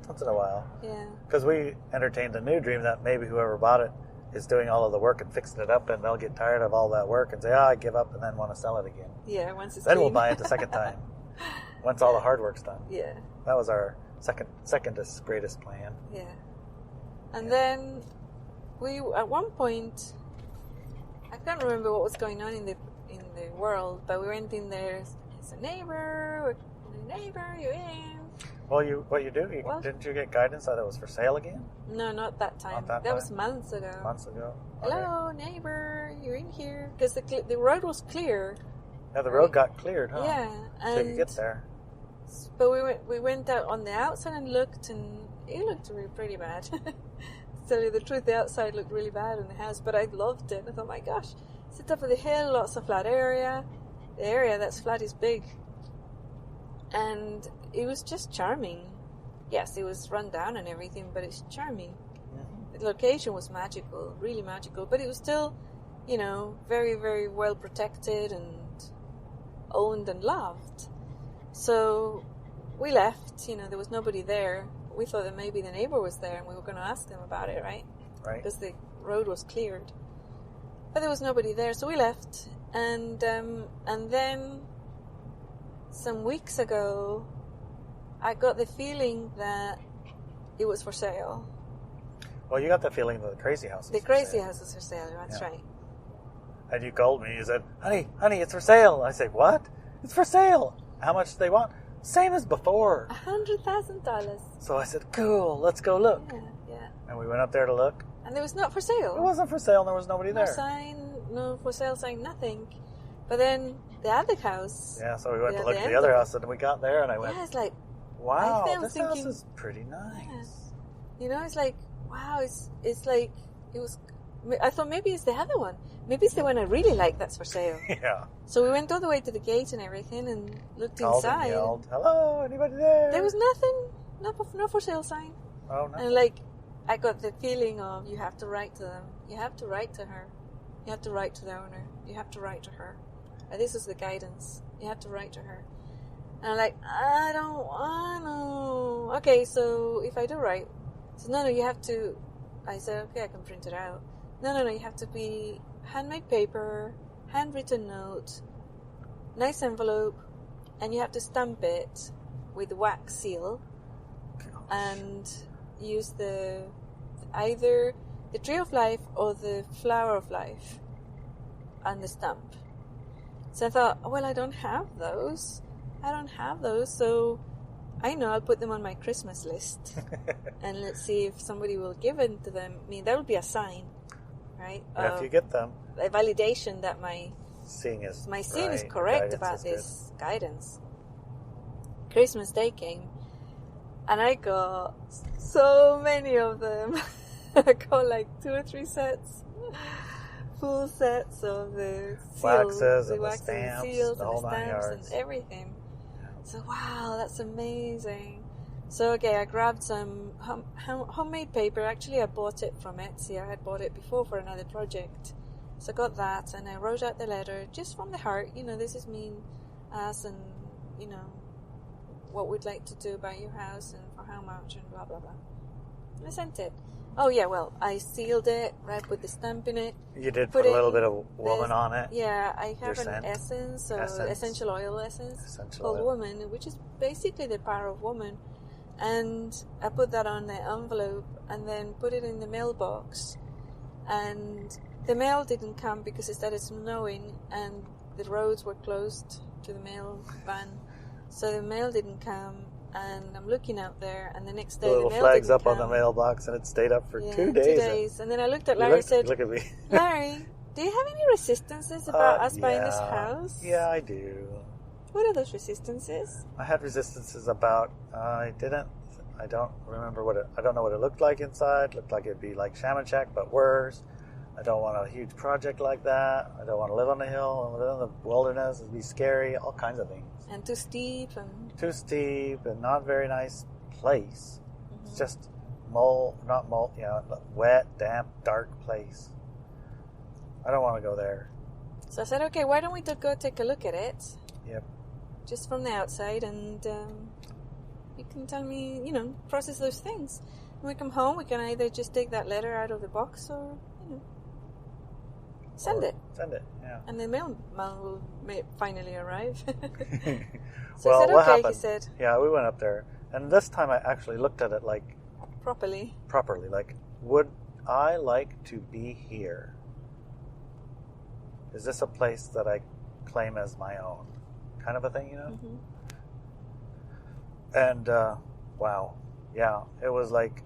Once in a while. Yeah. Because we entertained a new dream that maybe whoever bought it is doing all of the work and fixing it up, and they'll get tired of all that work and say, I give up, and then want to sell it again. Yeah, once it's Then clean. we'll buy it the second time. Once all the hard work's done. Yeah. That was our secondest greatest plan. Yeah. And then we, at one point, I can't remember what was going on in the world, but we went in there as a neighbor, you in. Well, didn't you get guidance that it was for sale again? No, not that time. Not that that time? was months ago. Months ago. Hello, neighbor, you're in here. Because the road was clear. Yeah, the road got cleared, huh? Yeah. So you could get there. But we went out on the outside and looked, and it looked really pretty bad. To tell you the truth, the outside looked really bad in the house, but I loved it. I thought, my gosh, it's the top of the hill, lots of flat area. The area that's flat is big. And it was just charming. Yes, it was run down and everything, but it's charming. Mm-hmm. The location was magical, really magical, but it was still, very, very well protected and owned and loved. So we left, there was nobody there. We thought that maybe the neighbor was there and we were going to ask them about it, right? Right. Because the road was cleared. But there was nobody there, so we left. And then some weeks ago, I got the feeling that it was for sale. Well, you got the feeling that the crazy house was The crazy house was for sale, that's right. And you called me, you said, honey, it's for sale. I said, what? It's for sale. How much do they want? Same as before. $100,000. So I said, cool, let's go look. Yeah. And we went up there to look. And it was not for sale. It wasn't for sale, and there was nobody there. No sign, no for sale sign, nothing. But then the other house. Yeah, so we went to look at the other house, and we got there, and I went, yeah, it's like, wow, this house is pretty nice. Yeah. It's like, wow, it's like, it was, I thought maybe it's the other one. Maybe it's the one I really like that's for sale. Yeah. So we went all the way to the gate and everything and looked Called inside. And yelled, hello, anybody there? There was nothing, no for sale sign. Oh, no. And I got the feeling of you have to write to them. You have to write to her. You have to write to the owner. You have to write to her. And this is the guidance. You have to write to her. And I'm like, I don't want to. Okay, so if I do write, so no, you have to. I said, okay, I can print it out. No, you have to be handmade paper, handwritten note, nice envelope, and you have to stamp it with wax seal. Gosh. And use either the tree of life or the flower of life on the stamp. So I thought, well, I don't have those, so I know I'll put them on my Christmas list and let's see if somebody will give it to them. I mean, that would be a sign, right? If you get them, a validation that my seeing is correct about this guidance. Christmas Day came, and I got so many of them. I got like 2 or 3 sets, full sets of the seals, waxes, the and waxes, the stamps, and seals, the and whole the 9 stamps, yards. and everything. So wow, that's amazing. So okay, I grabbed some homemade paper. Actually, I bought it from Etsy. I had bought it before for another project. So I got that, and I wrote out the letter just from the heart. This is me, us, and what we'd like to do about your house and for how much and blah blah blah. I sent it. Oh yeah, well, I sealed it, right, with the stamp in it. You did put a little bit of woman on it. Yeah, I have Your an essence, essential oil essence called oil. Woman, which is basically the power of woman. And I put that on the envelope and then put it in the mailbox. And the mail didn't come because it started snowing and the roads were closed to the mail van. So the mail didn't come. And I'm looking out there, and the next day the little mail flags didn't up come. on the mailbox, and it stayed up for 2 days. 2 days. And then I looked at Larry and said, look at me. Larry, do you have any resistances about us buying this house? Yeah, I do. What are those resistances? I had resistances about, I don't know what it looked like inside. Looked like it'd be like Shamanchak, but worse. I don't want a huge project like that. I don't want to live on the hill and live in the wilderness. It'd be scary, all kinds of things. And too steep and not very nice place. Mm-hmm. It's just wet, damp, dark place. I don't want to go there. So I said, okay, why don't we go take a look at it? Yep. Just from the outside, and You can tell me, process those things. When we come home, we can either just take that letter out of the box or, send it. Send it, yeah. And the mailman will finally arrive. So he said, what okay, happened? he said. Yeah, we went up there. And this time I actually looked at it like... Properly. Like, would I like to be here? Is this a place that I claim as my own? Kind of a thing, Mm-hmm. And, wow. Yeah, it was like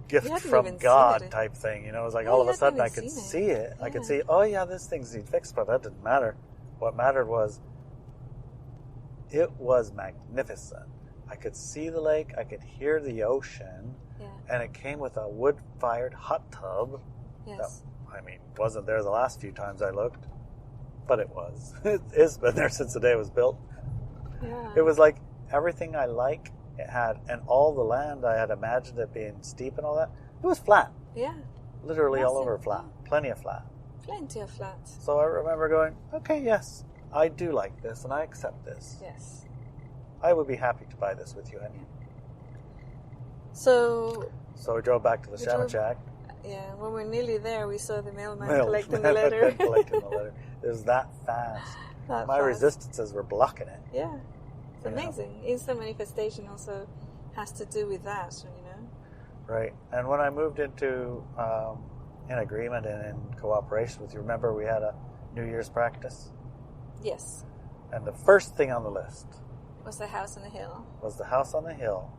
gift hadn't from even God seen it. type thing. It was like Yeah, all of you a sudden I hadn't could even see seen it. it. I could Yeah. see, oh yeah, this thing's need fixed, but that didn't matter. What mattered was it was magnificent. I could see the lake, I could hear the ocean, and it came with a wood-fired hot tub. Yes. That, wasn't there the last few times I looked, but it was. It's been there since the day it was built. Yeah. It was like everything I like it had, and all the land I had imagined it being steep and all that, it was flat. Yeah. Literally all Massive, over flat. Plenty of flat. Plenty of flats. So I remember going, okay, yes, I do like this, and I accept this. Yes. I would be happy to buy this with you, Henry. So we drove back to the Shamachak. Yeah, when we're nearly there, we saw the mailman Collecting collecting the letter. collecting the letter. It was that fast. My resistances were blocking it. Yeah. It's amazing. Instant manifestation also has to do with that, Right. And when I moved into in agreement and in cooperation with you, remember we had a New Year's practice? Yes. And the first thing on the list was the house on the hill. Was the house on the hill.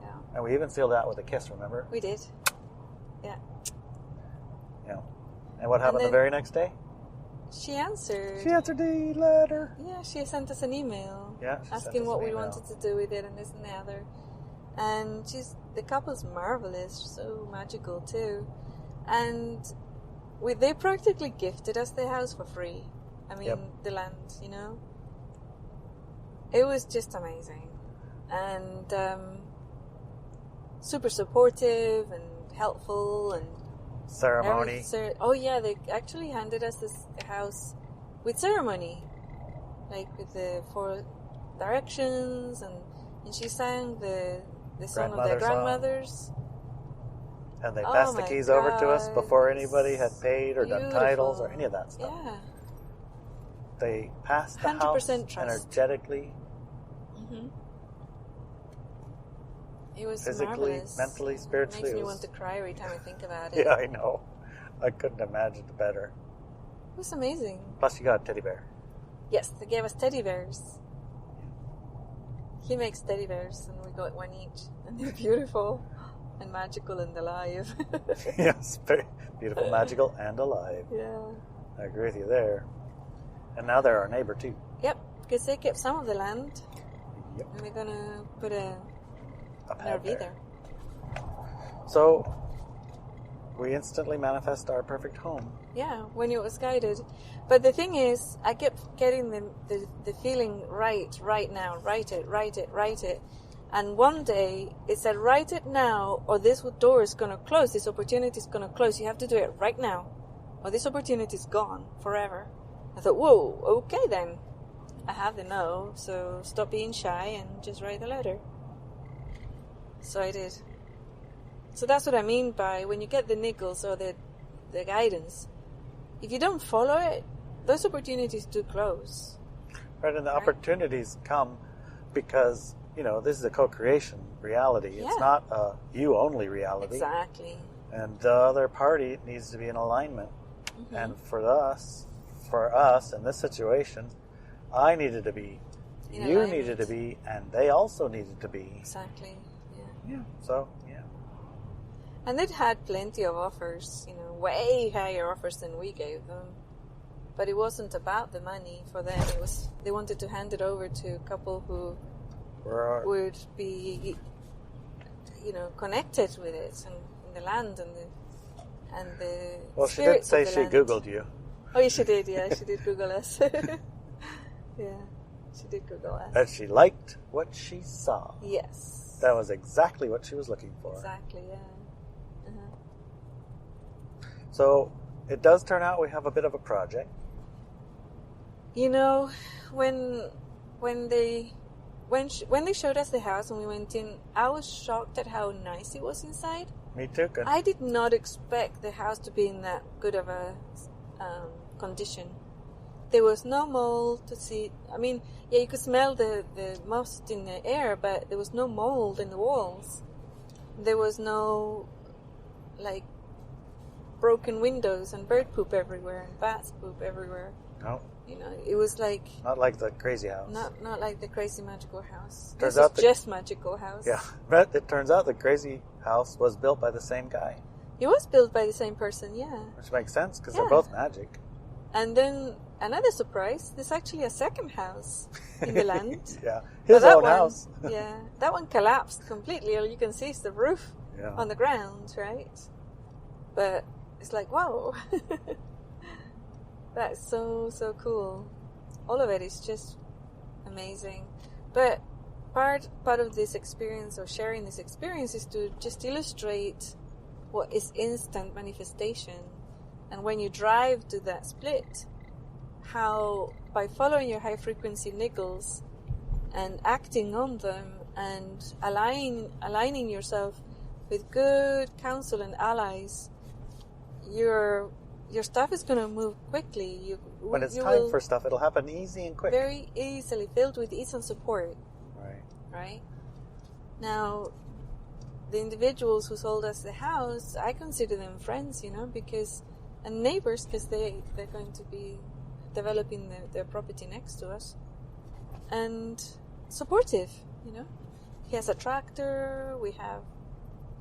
Yeah. And we even sealed out with a kiss, remember? We did. Yeah. Yeah. And what happened the very next day? She answered. She answered the letter. Yeah, she sent us an email. Yeah, asking what we wanted to do with it and this and the other. And the couple's marvelous, so magical too. And they practically gifted us the house for free. The land, It was just amazing. And super supportive and helpful and ceremony. They actually handed us this house with ceremony, like with the 4 directions, and she sang the song of their grandmothers. And they passed the keys over to us before anybody had paid or done titles or any of that stuff. Yeah. They passed the 100% house trust. energetically, It was physically, marvelous. mentally, spiritually. It makes me want to cry every time I think about it. Yeah, I know. I couldn't imagine it better. It was amazing. Plus, you got a teddy bear. Yes, they gave us teddy bears. He makes teddy bears, and we got one each. And they're beautiful and magical and alive. Yes, beautiful, magical, and alive. Yeah. I agree with you there. And now they're our neighbor, too. Yep, because they kept some of the land. Yep. And we're going to put an RV there. So, we instantly manifest our perfect home. Yeah, when it was guided. But the thing is, I kept getting the feeling, right now, write it. And one day, it said, write it now, or this door is going to close, this opportunity is going to close. You have to do it right now, or this opportunity is gone forever. I thought, whoa, okay then. I have the no, so stop being shy and just write the letter. So I did. So that's what I mean by when you get the niggles or the guidance, if you don't follow it, those opportunities do close. Right, and the opportunities come because, this is a co-creation reality. Yeah. It's not a you-only reality. Exactly. And the other party needs to be in alignment. Mm-hmm. And for us in this situation, I needed to be, you needed to be, and they also needed to be. Exactly, yeah. Yeah, so, yeah. And they'd had plenty of offers, way higher offers than we gave them. But it wasn't about the money for them. It was, they wanted to hand it over to a couple who would be, connected with it and the land and the Well, she did say she Googled you. Oh, yeah, she did. Yeah, she did Google us. Yeah, she did Google us. And she liked what she saw. Yes. That was exactly what she was looking for. Exactly. Yeah. Uh-huh. So it does turn out we have a bit of a project. When they when they showed us the house and we went in, I was shocked at how nice it was inside. Me too. Good. I did not expect the house to be in that good of a condition. There was no mold to see. I mean, yeah, you could smell the moss in the air, but there was no mold in the walls. There was no, like, broken windows and bird poop everywhere and bats poop everywhere. No. You know, it was like... Not like the crazy house. Not like the crazy magical house. Turns This out is just magical house. Yeah, but it turns out the crazy house was built by the same guy. It was built by the same person, yeah. Which makes sense, because Yeah. they're both magic. And then, another surprise, there's actually a second house in the land. Yeah, But his that own one, house. Yeah, that one collapsed completely. All you can see is the roof Yeah. on the ground, right? But it's like, wow. That's so cool. All of it is just amazing. But part of this experience, or sharing this experience, is to just illustrate what is instant manifestation. And when you drive to that split, how by following your high frequency niggles and acting on them and aligning yourself with good counsel and allies, your stuff is going to move quickly. When it's time for stuff, it'll happen easy and quick. Very easily, filled with ease and support. Right? Now, the individuals who sold us the house, I consider them friends, and neighbors, because they're going to be developing their property next to us. And supportive, He has a tractor, we have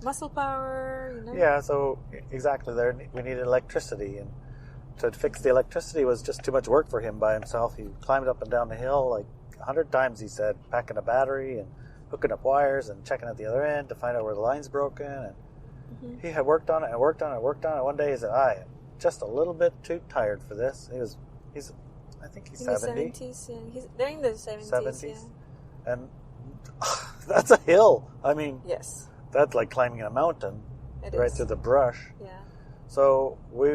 muscle power, Yeah, so exactly. We needed electricity, and to fix the electricity was just too much work for him by himself. He climbed up and down the hill like 100 times, he said, packing a battery and hooking up wires and checking at the other end to find out where the line's broken. And he had worked on it and worked on it and worked on it. One day he said, I am just a little bit too tired for this. I think he's 70. In the 70s, yeah. They're in the 70s. Yeah. And that's a hill. I mean, yes. That's like climbing a mountain right through the brush. Yeah. So we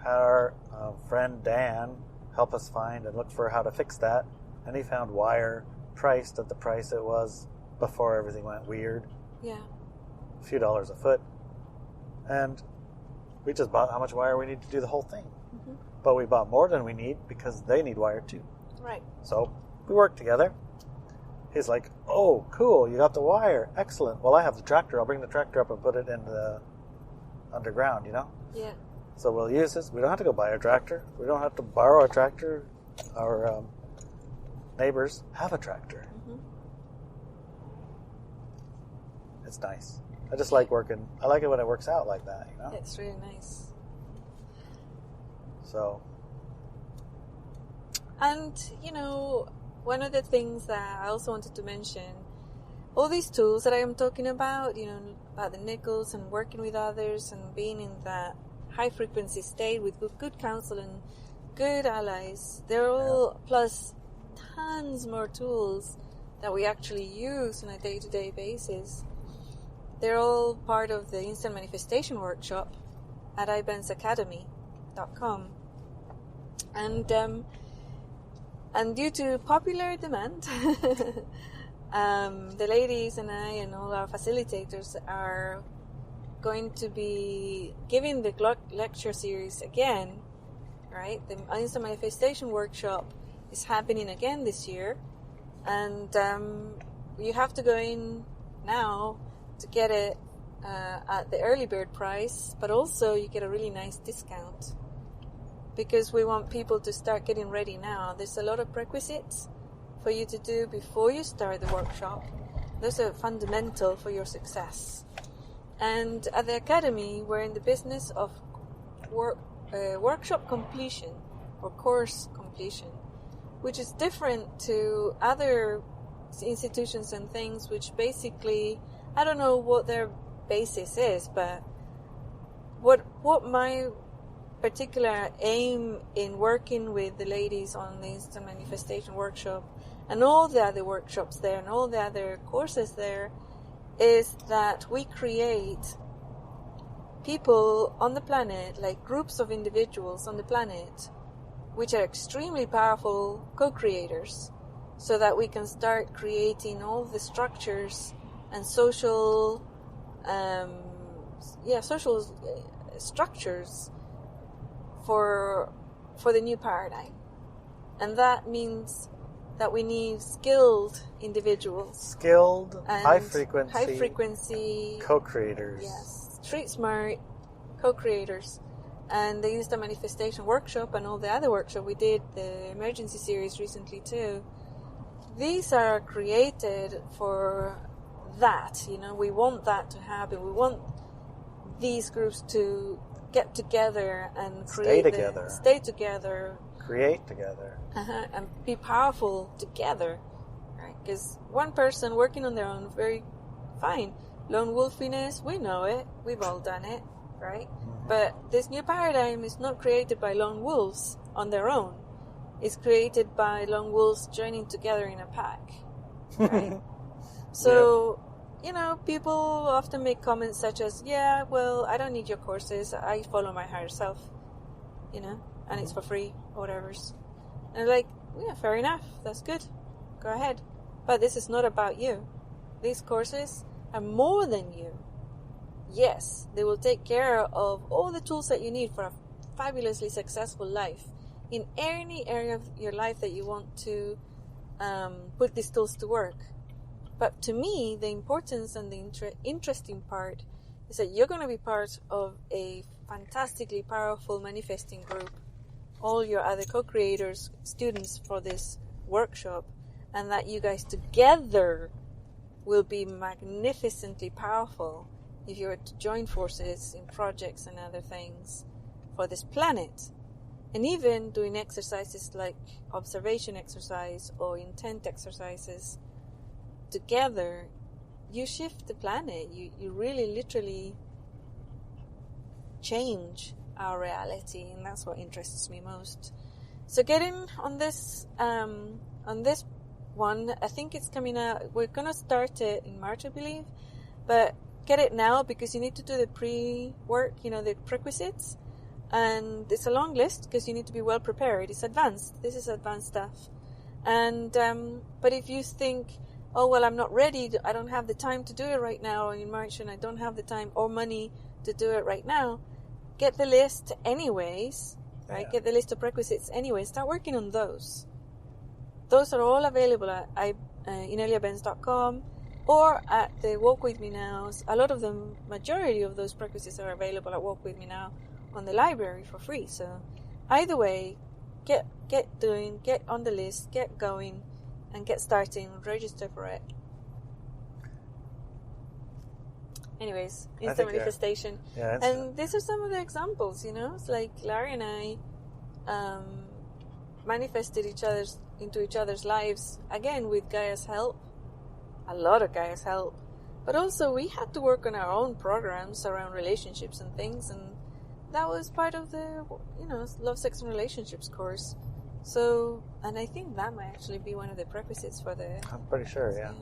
had our friend Dan help us find and look for how to fix that. And he found wire priced at the price it was before everything went weird. Yeah. A few dollars a foot. And we just bought how much wire we need to do the whole thing. Mm-hmm. But we bought more than we need because they need wire too. Right. So we worked together. He's like, oh, cool, you got the wire. Excellent. Well, I have the tractor. I'll bring the tractor up and put it in the underground, Yeah. So we'll use this. We don't have to go buy a tractor. We don't have to borrow a tractor. Our neighbors have a tractor. Mm-hmm. It's nice. I just like working. I like it when it works out like that, It's really nice. So. And, one of the things that I also wanted to mention, all these tools that I am talking about, about the niggles and working with others and being in that high frequency state with good counsel and good allies, they're all, plus tons more tools that we actually use on a day-to-day basis. They're all part of the Instant Manifestation Workshop at ibenzacademy.com. And due to popular demand, the ladies and I and all our facilitators are going to be giving the lecture series again, right? The Instant Manifestation Workshop is happening again this year. And you have to go in now to get it at the early bird price, but also you get a really nice discount. Because we want people to start getting ready now. There's a lot of prerequisites for you to do before you start the workshop. Those are fundamental for your success. And at the Academy, we're in the business of workshop completion or course completion, which is different to other institutions and things which basically, I don't know what their basis is, but what my particular aim in working with the ladies on the Instant Manifestation Workshop and all the other workshops there and all the other courses there is that we create people on the planet, like groups of individuals on the planet, which are extremely powerful co-creators so that we can start creating all the structures and social structures for the new paradigm. And that means that we need skilled individuals. Skilled, and high frequency co-creators. Yes. Street smart co-creators. And they used the manifestation workshop and all the other workshop we did, the emergency series recently too. These are created for that, we want that to happen. We want these groups to get together and stay together, create together, and be powerful together, right? Because one person working on their own, very fine. Lone wolfiness, we know it. We've all done it, right? Mm-hmm. But this new paradigm is not created by lone wolves on their own. It's created by lone wolves joining together in a pack, right? So, people often make comments such as, yeah, well, I don't need your courses. I follow my higher self, and it's for free or whatever. And I'm like, yeah, fair enough. That's good. Go ahead. But this is not about you. These courses are more than you. Yes, they will take care of all the tools that you need for a fabulously successful life in any area of your life that you want to put these tools to work. But to me, the importance and the interesting part is that you're going to be part of a fantastically powerful manifesting group, all your other co-creators, students for this workshop, and that you guys together will be magnificently powerful if you were to join forces in projects and other things for this planet. And even doing exercises like observation exercise or intent exercises together, you shift the planet. You really literally change our reality, and that's what interests me most. So getting on this one, I think it's coming out. We're gonna start it in March, I believe, but get it now because you need to do the pre-work, the prerequisites, and it's a long list because you need to be well prepared. It's advanced. This is advanced stuff, and but if you think, oh, well, I'm not ready, I don't have the time to do it right now in March, and I don't have the time or money to do it right now, get the list anyways, right? Yeah. Get the list of prerequisites anyway. Start working on those. Those are all available at ineliabenz.com or at the Walk With Me Now. A lot of them, majority of those prerequisites are available at Walk With Me Now on the library for free. So either way, get doing, get on the list, get going, and get starting, register for it. Anyways, instant manifestation. Yeah, and these are some of the examples, It's like Larry and I manifested into each other's lives, again, with Gaia's help. A lot of Gaia's help. But also, we had to work on our own programs around relationships and things, and that was part of the, Love, Sex, and Relationships course. So, and I think that might actually be one of the prerequisites for the... I'm pretty sure, yeah.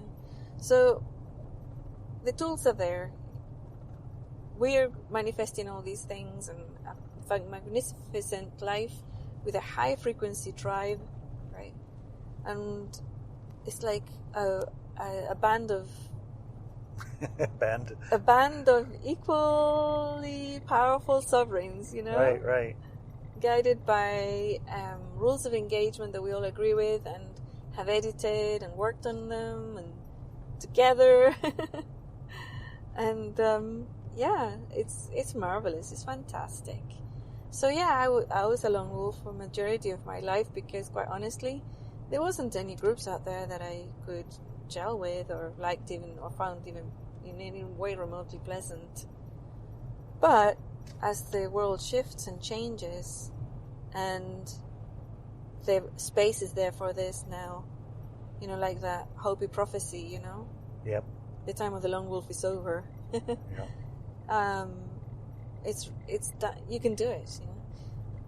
So, the tools are there. We're manifesting all these things and a magnificent life with a high frequency tribe, right? And it's like a band of... A band of equally powerful sovereigns, Right. Guided by rules of engagement that we all agree with and have edited and worked on them and together. And it's marvelous. It's fantastic. So I was a lone wolf for majority of my life because, quite honestly, there wasn't any groups out there that I could gel with or liked even or found even in any way remotely pleasant. But as the world shifts and changes and the space is there for this now, like that Hopi prophecy, Yep. The time of the lone wolf is over. Yep. It's done. You can do it,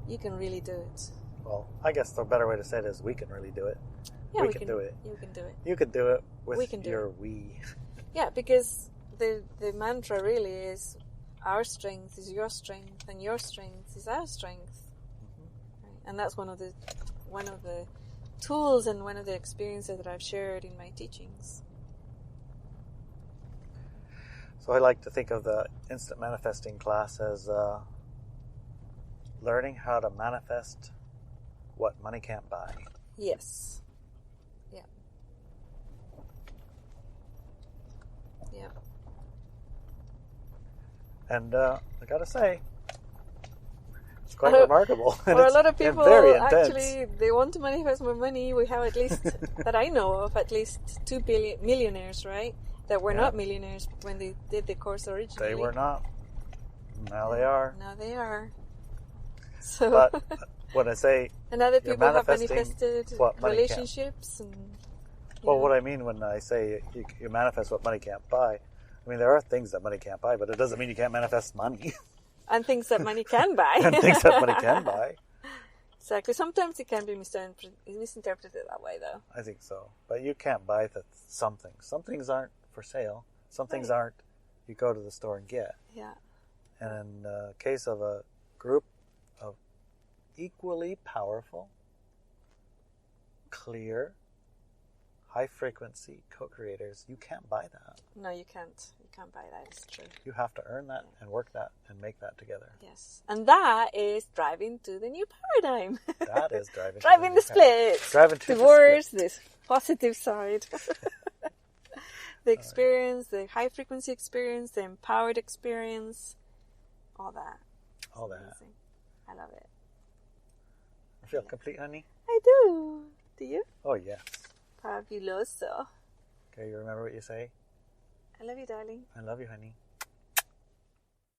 You can really do it. Well, I guess the better way to say it is we can really do it. Yeah, we can do it. You can do it. You can do it with your we. Yeah, because the mantra really is our strength is your strength and your strength is our strength. Mm-hmm. Right? And that's one of the tools and one of the experiences that I've shared in my teachings. So I like to think of the instant manifesting class as learning how to manifest what money can't buy. Yes. Yeah. Yeah. And I gotta say, it's quite remarkable. For a lot of people, very intense. actually, they want to manifest more money. We have at least, that I know of, at least 2 billion millionaires, right? That were not millionaires when they did the course originally. They were not. Now they are. Now they are. So. But when I say and other people have manifested what money relationships. And, well, what I mean when I say you manifest what money can't buy, I mean there are things that money can't buy, but it doesn't mean you can't manifest money. And things that money can buy. And things that money can buy. Exactly. Sometimes it can be misinterpreted that way, though. I think so. But you can't buy some things. Some things aren't for sale. Some things aren't you go to the store and get. Yeah. And in the case of a group of equally powerful, clear, high-frequency co-creators, you can't buy that. No, you can't. You can't buy that. It's true. You have to earn that and work that and make that together. Yes. And that is driving to the new paradigm. That is driving driving the split. Driving to towards this positive side. The experience, the high-frequency experience, the empowered experience, all that. All that. Amazing. I love it. I feel complete, honey? I do. Do you? Oh, yes. Fabuloso. Okay, you remember what you say? I love you, darling. I love you, honey.